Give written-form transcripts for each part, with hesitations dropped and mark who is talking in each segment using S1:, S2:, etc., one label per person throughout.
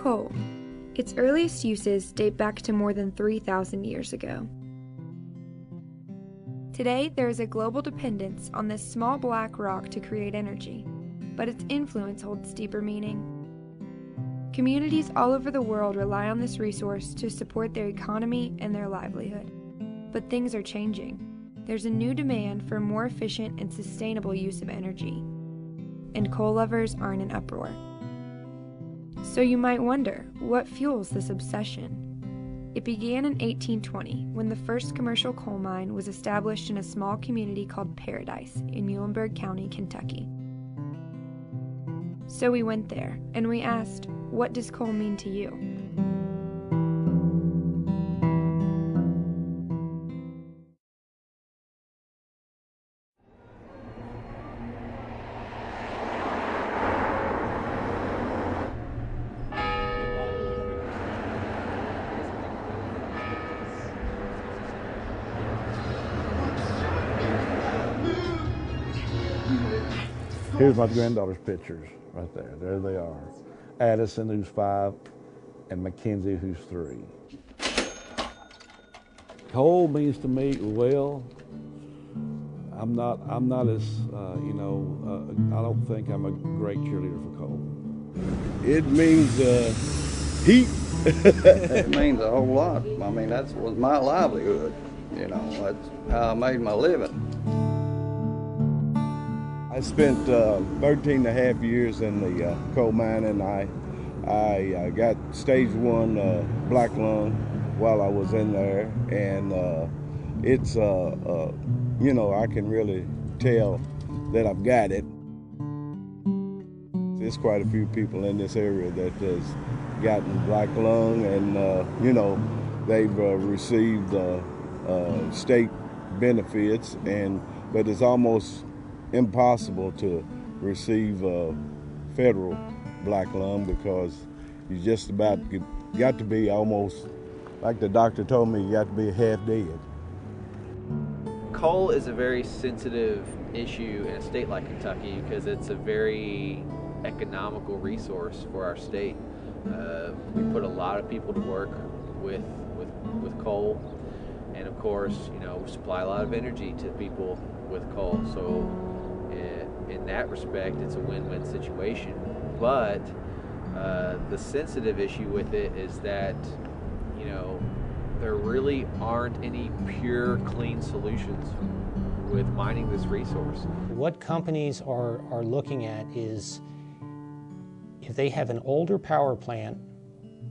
S1: Coal. Its earliest uses date back to more than 3,000 years ago. Today, there is a global dependence on this small black rock to create energy, but its influence holds deeper meaning. Communities all over the world rely on this resource to support their economy and their livelihood. But things are changing. There's a new demand for more efficient and sustainable use of energy, and coal lovers are in an uproar. So you might wonder, what fuels this obsession? It began in 1820 when the first commercial coal mine was established in a small community called Paradise in Muhlenberg County, Kentucky. So we went there and we asked, what does coal mean to you?
S2: Here's my granddaughter's pictures right there. There they are. Addison, who's 5, and Mackenzie, who's 3. Coal means to me, well, I'm not as, I don't think I'm a great cheerleader for coal.
S3: It means heat.
S4: It means a whole lot. I mean, that was my livelihood. That's how I made my living.
S3: I spent 13 and a half years in the coal mine, and I got stage 1 black lung while I was in there, and it's I can really tell that I've got it. There's quite a few people in this area that has gotten black lung, and they've received state benefits, but it's almost impossible to receive federal black lung because you just about got to be almost, like the doctor told me, you got to be half dead.
S5: Coal is a very sensitive issue in a state like Kentucky because it's a very economical resource for our state. We put a lot of people to work with coal, and of course, we supply a lot of energy to people with coal. So in that respect, it's a win-win situation. But the sensitive issue with it is that, there really aren't any pure, clean solutions with mining this resource.
S6: What companies are looking at is if they have an older power plant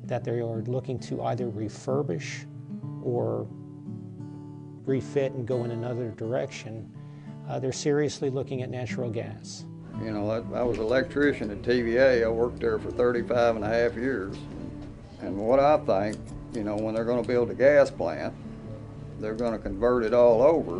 S6: that they are looking to either refurbish or refit and go in another direction, they're seriously looking at natural gas.
S4: I was an electrician at TVA. I worked there for 35 and a half years. And what I think, when they're going to build a gas plant, they're going to convert it all over.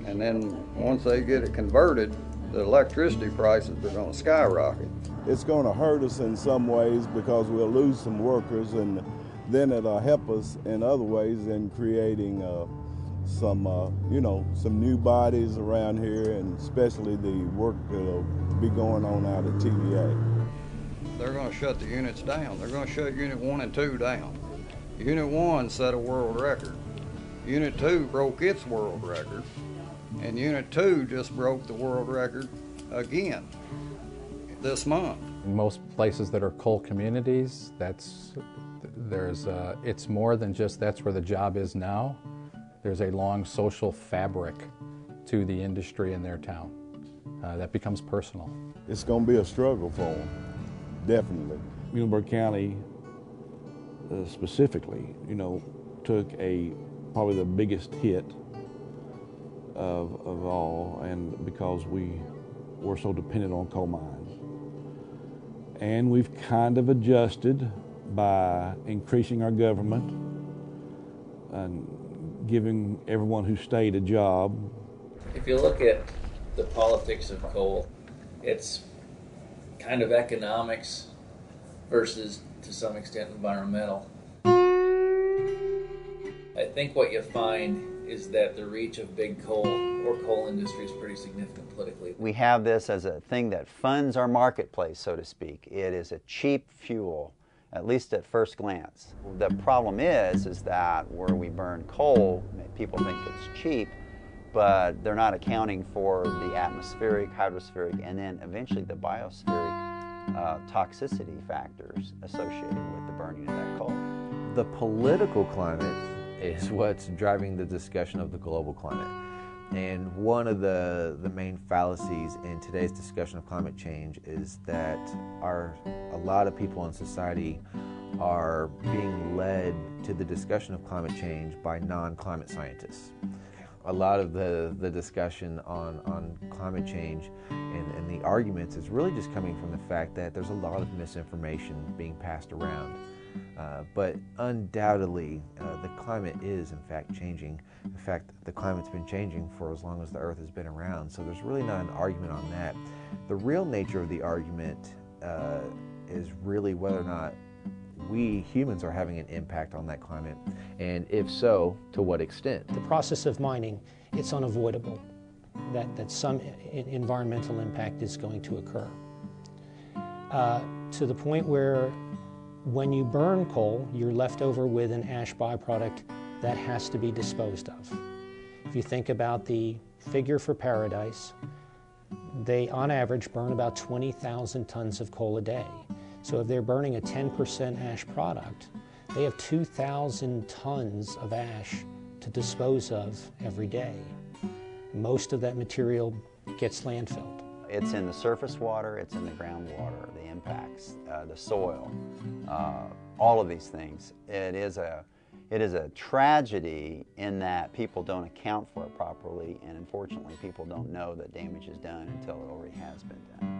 S4: And then once they get it converted, the electricity prices are going to skyrocket.
S3: It's going to hurt us in some ways because we'll lose some workers, and then it'll help us in other ways in creating some new bodies around here, and especially the work that'll be going on out at TVA.
S4: They're going to shut the units down. They're going to shut Unit 1 and 2 down. Unit 1 set a world record. Unit 2 broke its world record, and Unit 2 just broke the world record again this month.
S7: In most places that are coal communities, it's more than just that's where the job is now. There's a long social fabric to the industry in their town that becomes personal.
S3: It's going to be a struggle for them, definitely.
S2: Muhlenberg County specifically, took probably the biggest hit of all, and because we were so dependent on coal mines. And we've kind of adjusted by increasing our government and giving everyone who stayed a job.
S8: If you look at the politics of coal, it's kind of economics versus, to some extent, environmental. I think what you find is that the reach of big coal or coal industry is pretty significant politically.
S9: We have this as a thing that funds our marketplace, so to speak. It is a cheap fuel, at least at first glance. The problem is that where we burn coal, people think it's cheap, but they're not accounting for the atmospheric, hydrospheric, and then eventually the biospheric toxicity factors associated with the burning of that coal.
S10: The political climate is what's driving the discussion of the global climate. And one of the main fallacies in today's discussion of climate change is that a lot of people in society are being led to the discussion of climate change by non-climate scientists. A lot of the discussion on climate change and the arguments is really just coming from the fact that there's a lot of misinformation being passed around. But undoubtedly, the climate is in fact changing. In fact, the climate's been changing for as long as the Earth has been around, so there's really not an argument on that. The real nature of the argument is really whether or not we humans are having an impact on that climate, and if so, to what extent.
S6: The process of mining, it's unavoidable that some environmental impact is going to occur. To the point where when you burn coal, you're left over with an ash byproduct that has to be disposed of. If you think about the figure for Paradise, they on average burn about 20,000 tons of coal a day. So if they're burning a 10% ash product, they have 2,000 tons of ash to dispose of every day. Most of that material gets landfilled.
S9: It's in the surface water, it's in the groundwater, the impacts, the soil, all of these things. It is a tragedy in that people don't account for it properly, and unfortunately people don't know that damage is done until it already has been done.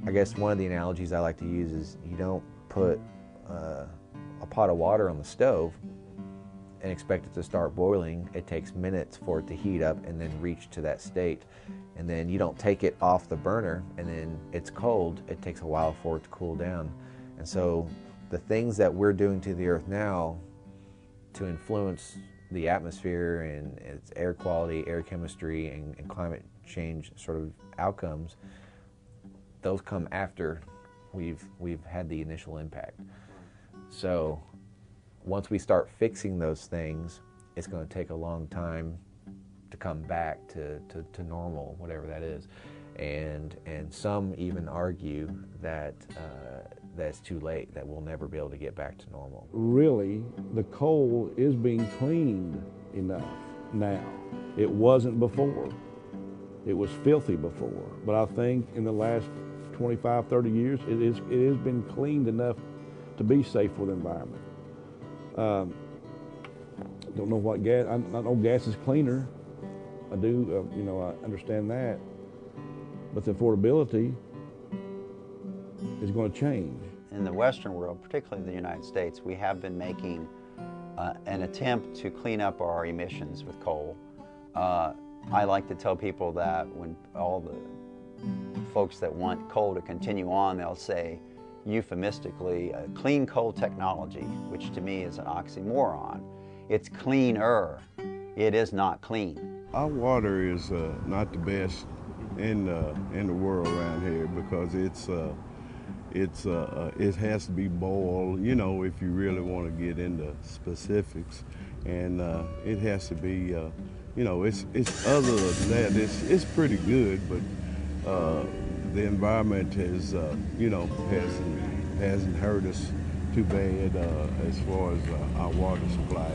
S10: I guess one of the analogies I like to use is you don't put a pot of water on the stove and expect it to start boiling. It takes minutes for it to heat up and then reach to that state. And then you don't take it off the burner and then it's cold. It takes a while for it to cool down. And so the things that we're doing to the earth now to influence the atmosphere and its air quality, air chemistry, and climate change sort of outcomes, those come after we've had the initial impact. So once we start fixing those things, it's going to take a long time to come back to normal, whatever that is. And some even argue that that's too late, that we'll never be able to get back to normal.
S2: Really, the coal is being cleaned enough now. It wasn't before. It was filthy before. But I think in the last 25, 30 years, it has been cleaned enough to be safe for the environment. Don't know what gas, I know gas is cleaner. I do, I understand that. But the affordability is going to change.
S9: In the Western world, particularly the United States, we have been making an attempt to clean up our emissions with coal. I like to tell people that when all the folks that want coal to continue on, they'll say euphemistically, clean coal technology, which to me is an oxymoron. It's cleaner. It is not clean.
S3: Our water is not the best in the world around here because it has to be boiled, if you really want to get into specifics, and it has to be, it's other than that, it's pretty good, but the environment has, hasn't hurt us too bad as far as our water supply.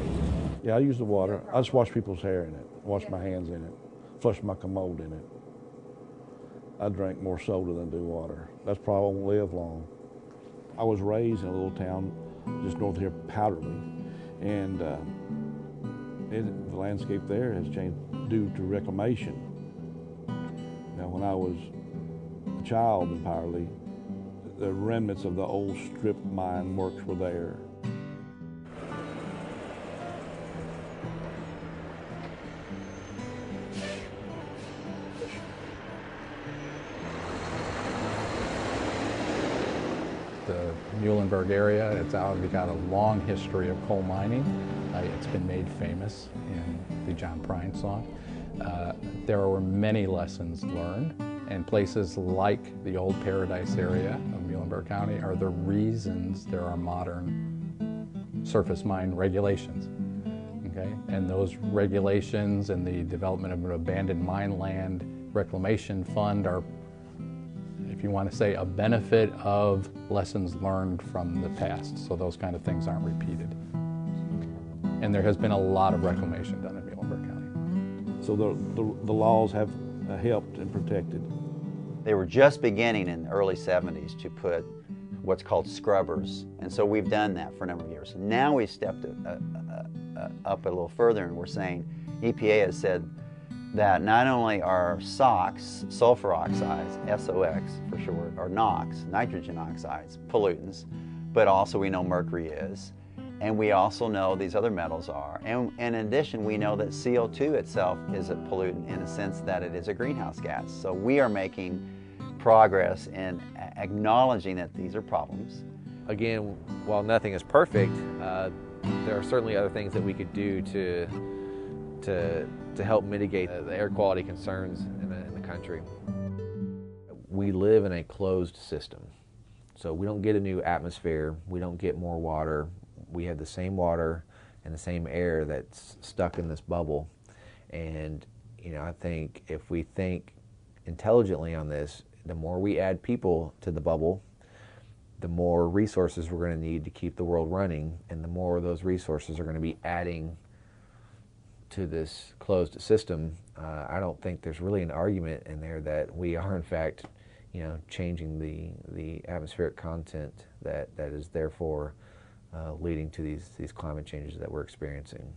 S2: Yeah, I use the water. I just wash people's hair in it, wash my hands in it, flush my commode in it. I drink more soda than do water. That's probably won't live long. I was raised in a little town just north of here, Powderly, and the landscape there has changed due to reclamation. Now, when I was a child in Powderly, the remnants of the old strip mine works were there.
S7: The Muhlenberg area, it's obviously got a long history of coal mining. It's been made famous in the John Prine song. There were many lessons learned, and places like the old Paradise area of Muhlenberg County are the reasons there are modern surface mine regulations. Okay? And those regulations and the development of an abandoned mine land reclamation fund are, if you want to say, a benefit of lessons learned from the past, so those kind of things aren't repeated. And there has been a lot of reclamation done in Muhlenberg County.
S2: So the laws have helped and protected.
S9: They were just beginning in the early 70s to put what's called scrubbers, and so we've done that for a number of years. Now we've stepped up a little further, and we're saying, EPA has said that not only are SOx, sulfur oxides, SOx for short, or NOx, nitrogen oxides, pollutants, but also we know mercury is, and we also know these other metals are. And in addition, we know that CO2 itself is a pollutant in the sense that it is a greenhouse gas. So we are making progress in acknowledging that these are problems.
S10: Again, while nothing is perfect, there are certainly other things that we could do to help mitigate the air quality concerns in the country. We live in a closed system, so we don't get a new atmosphere, we don't get more water. We have the same water and the same air that's stuck in this bubble. And I think if we think intelligently on this, the more we add people to the bubble, the more resources we're going to need to keep the world running, and the more those resources are going to be adding to this closed system. I don't think there's really an argument in there that we are in fact, changing the atmospheric content that is therefore leading to these climate changes that we're experiencing.